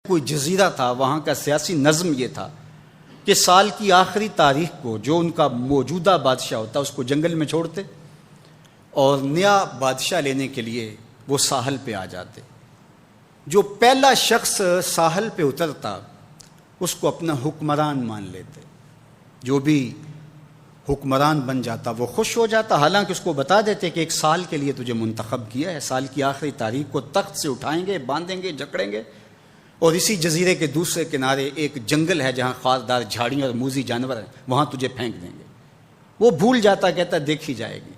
کوئی جزیرہ تھا، وہاں کا سیاسی نظم یہ تھا کہ سال کی آخری تاریخ کو جو ان کا موجودہ بادشاہ ہوتا اس کو جنگل میں چھوڑتے اور نیا بادشاہ لینے کے لیے وہ ساحل پہ آ جاتے۔ جو پہلا شخص ساحل پہ اترتا اس کو اپنا حکمران مان لیتے۔ جو بھی حکمران بن جاتا وہ خوش ہو جاتا، حالانکہ اس کو بتا دیتے کہ ایک سال کے لیے تجھے منتخب کیا ہے، سال کی آخری تاریخ کو تخت سے اٹھائیں گے، باندھیں گے، جکڑیں گے، اور اسی جزیرے کے دوسرے کنارے ایک جنگل ہے جہاں خاردار جھاڑیاں اور موذی جانور ہیں، وہاں تجھے پھینک دیں گے۔ وہ بھول جاتا، کہتا دیکھی جائے گی۔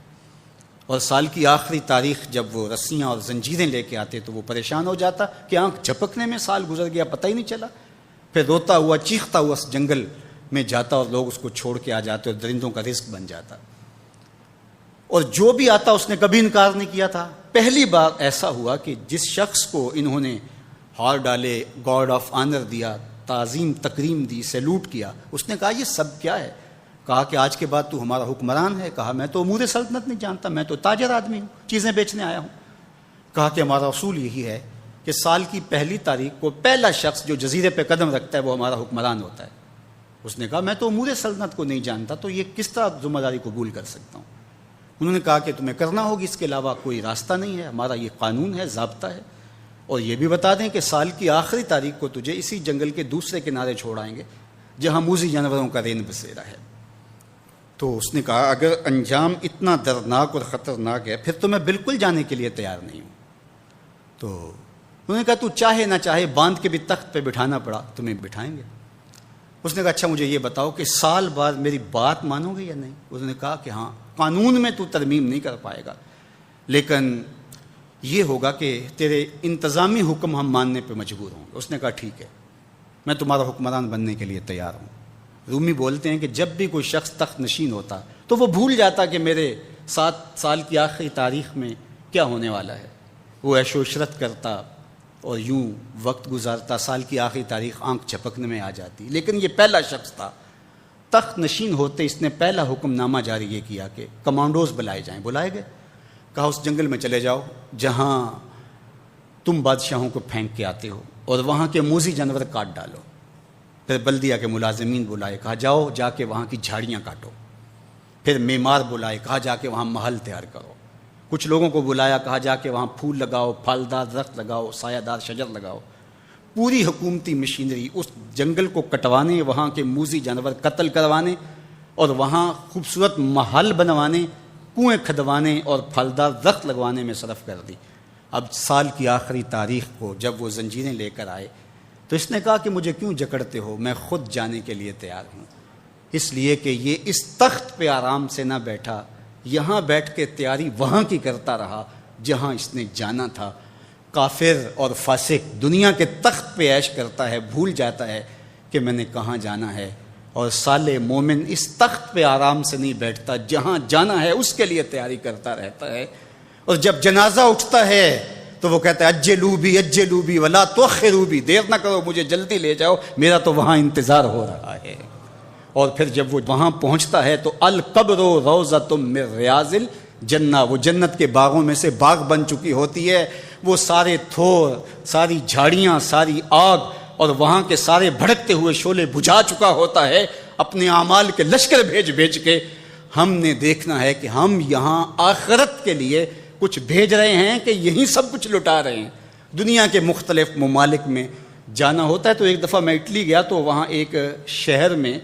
اور سال کی آخری تاریخ جب وہ رسیاں اور زنجیریں لے کے آتے تو وہ پریشان ہو جاتا کہ آنکھ جھپکنے میں سال گزر گیا، پتہ ہی نہیں چلا۔ پھر روتا ہوا چیختا ہوا اس جنگل میں جاتا اور لوگ اس کو چھوڑ کے آ جاتے اور درندوں کا رزق بن جاتا۔ اور جو بھی آتا اس نے کبھی انکار نہیں کیا تھا۔ پہلی بار ایسا ہوا کہ جس شخص کو انہوں نے ہار ڈالے، گارڈ آف آنر دیا، تعظیم تکریم دی، سیلوٹ کیا، اس نے کہا یہ سب کیا ہے؟ کہا کہ آج کے بعد تو ہمارا حکمران ہے۔ کہا میں تو امور سلطنت نہیں جانتا، میں تو تاجر آدمی ہوں، چیزیں بیچنے آیا ہوں۔ کہا کہ ہمارا اصول یہی ہے کہ سال کی پہلی تاریخ کو پہلا شخص جو جزیرے پہ قدم رکھتا ہے وہ ہمارا حکمران ہوتا ہے۔ اس نے کہا میں تو امور سلطنت کو نہیں جانتا، تو یہ کس طرح ذمہ داری قبول کر سکتا ہوں؟ انہوں نے کہا کہ تمہیں کرنا ہوگی، اس کے علاوہ کوئی راستہ نہیں ہے، ہمارا یہ قانون ہے، ضابطہ ہے، اور یہ بھی بتا دیں کہ سال کی آخری تاریخ کو تجھے اسی جنگل کے دوسرے کنارے چھوڑائیں گے جہاں موذی جانوروں کا رین بسیرا ہے۔ تو اس نے کہا اگر انجام اتنا دردناک اور خطرناک ہے پھر تو میں بالکل جانے کے لیے تیار نہیں ہوں۔ تو انہوں نے کہا تو چاہے نہ چاہے باندھ کے بھی تخت پہ بٹھانا پڑا تمہیں بٹھائیں گے۔ اس نے کہا اچھا مجھے یہ بتاؤ کہ سال بعد میری بات مانو گے یا نہیں؟ اس نے کہا کہ ہاں، قانون میں تو ترمیم نہیں کر پائے گا، لیکن یہ ہوگا کہ تیرے انتظامی حکم ہم ماننے پہ مجبور ہوں گے۔ اس نے کہا ٹھیک ہے، میں تمہارا حکمران بننے کے لیے تیار ہوں۔ رومی بولتے ہیں کہ جب بھی کوئی شخص تخت نشین ہوتا تو وہ بھول جاتا کہ میرے 7 سال کی آخری تاریخ میں کیا ہونے والا ہے۔ وہ عیش و عشرت کرتا اور یوں وقت گزارتا، سال کی آخری تاریخ آنکھ جھپکنے میں آ جاتی۔ لیکن یہ پہلا شخص تھا، تخت نشین ہوتے اس نے پہلا حکم نامہ جاری یہ کیا کہ کمانڈوز بلائے جائیں۔ بلائے گئے، کہا اس جنگل میں چلے جاؤ جہاں تم بادشاہوں کو پھینک کے آتے ہو اور وہاں کے موذی جانور کاٹ ڈالو۔ پھر بلدیہ کے ملازمین بلائے، کہا جاؤ جا کے وہاں کی جھاڑیاں کاٹو۔ پھر معمار بلائے، کہا جا کے وہاں محل تیار کرو۔ کچھ لوگوں کو بلایا، کہا جا کے وہاں پھول لگاؤ، پھلدار درخت لگاؤ، سایہ دار شجر لگاؤ۔ پوری حکومتی مشینری اس جنگل کو کٹوانے، وہاں کے موذی جانور قتل کروانے اور وہاں خوبصورت محل بنوانے، کنویں کھدوانے اور پھلدار درخت لگوانے میں صرف کر دی۔ اب سال کی آخری تاریخ کو جب وہ زنجیریں لے کر آئے تو اس نے کہا کہ مجھے کیوں جکڑتے ہو، میں خود جانے کے لیے تیار ہوں۔ اس لیے کہ یہ اس تخت پہ آرام سے نہ بیٹھا، یہاں بیٹھ کے تیاری وہاں کی کرتا رہا جہاں اس نے جانا تھا۔ کافر اور فاسق دنیا کے تخت پہ عیش کرتا ہے، بھول جاتا ہے کہ میں نے کہاں جانا ہے، اور صالح مومن اس تخت پہ آرام سے نہیں بیٹھتا، جہاں جانا ہے اس کے لیے تیاری کرتا رہتا ہے۔ اور جب جنازہ اٹھتا ہے تو وہ کہتا ہے اجلوا بی ولا تؤخروا بی، دیر نہ کرو، مجھے جلدی لے جاؤ، میرا تو وہاں انتظار ہو رہا ہے۔ اور پھر جب وہ وہاں پہنچتا ہے تو القبر روضۃ من ریاض الجنہ، وہ جنت کے باغوں میں سے باغ بن چکی ہوتی ہے۔ وہ سارے تھور، ساری جھاڑیاں، ساری آگ اور وہاں کے سارے بھڑکتے ہوئے شعلے بجھا چکا ہوتا ہے، اپنے اعمال کے لشکر بھیج کے۔ ہم نے دیکھنا ہے کہ ہم یہاں آخرت کے لیے کچھ بھیج رہے ہیں کہ یہیں سب کچھ لٹا رہے ہیں۔ دنیا کے مختلف ممالک میں جانا ہوتا ہے۔ تو ایک دفعہ میں اٹلی گیا تو وہاں ایک شہر میں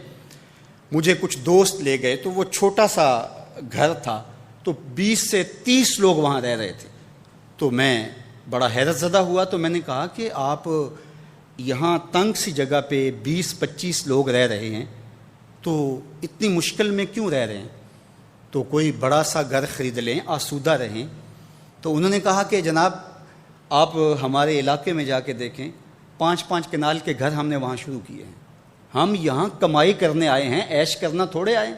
مجھے کچھ دوست لے گئے، تو وہ چھوٹا سا گھر تھا، تو 20 سے 30 لوگ وہاں رہ رہے تھے۔ تو میں بڑا حیرت زدہ ہوا، تو میں نے کہا کہ آپ یہاں تنگ سی جگہ پہ 20-25 لوگ رہ رہے ہیں تو اتنی مشکل میں کیوں رہ رہے ہیں؟ تو کوئی بڑا سا گھر خرید لیں، آسودہ رہیں۔ تو انہوں نے کہا کہ جناب آپ ہمارے علاقے میں جا کے دیکھیں، 5-5 کنال کے گھر ہم نے وہاں شروع کیے ہیں۔ ہم یہاں کمائی کرنے آئے ہیں، عیش کرنا تھوڑے آئے ہیں۔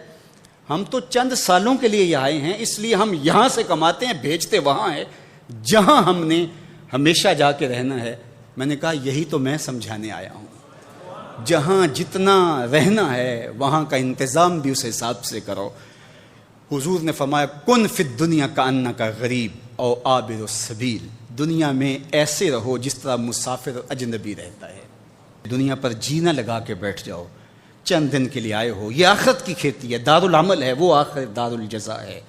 ہم تو چند سالوں کے لیے یہاں آئے ہیں، اس لیے ہم یہاں سے کماتے ہیں، بھیجتے وہاں ہے جہاں ہم نے ہمیشہ جا کے رہنا ہے۔ میں نے کہا یہی تو میں سمجھانے آیا ہوں، جہاں جتنا رہنا ہے وہاں کا انتظام بھی اس حساب سے کرو۔ حضور نے فرمایا کن فی الدنیا کانک غریب او عابر السبیل، دنیا میں ایسے رہو جس طرح مسافر اجنبی رہتا ہے۔ دنیا پر جینا لگا کے بیٹھ جاؤ، چند دن کے لیے آئے ہو، یہ آخرت کی کھیتی ہے، دار العمل ہے، وہ آخر دار الجزا ہے،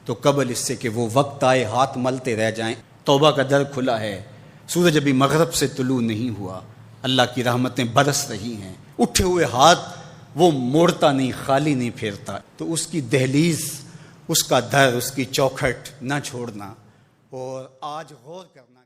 تو قبل اس سے کہ وہ وقت آئے ہاتھ ملتے رہ جائیں، توبہ کا در کھلا ہے، سورج ابھی مغرب سے طلوع نہیں ہوا، اللہ کی رحمتیں برس رہی ہیں، اٹھے ہوئے ہاتھ وہ موڑتا نہیں، خالی نہیں پھیرتا، تو اس کی دہلیز، اس کا در، اس کی چوکھٹ نہ چھوڑنا، اور آج غور کرنا۔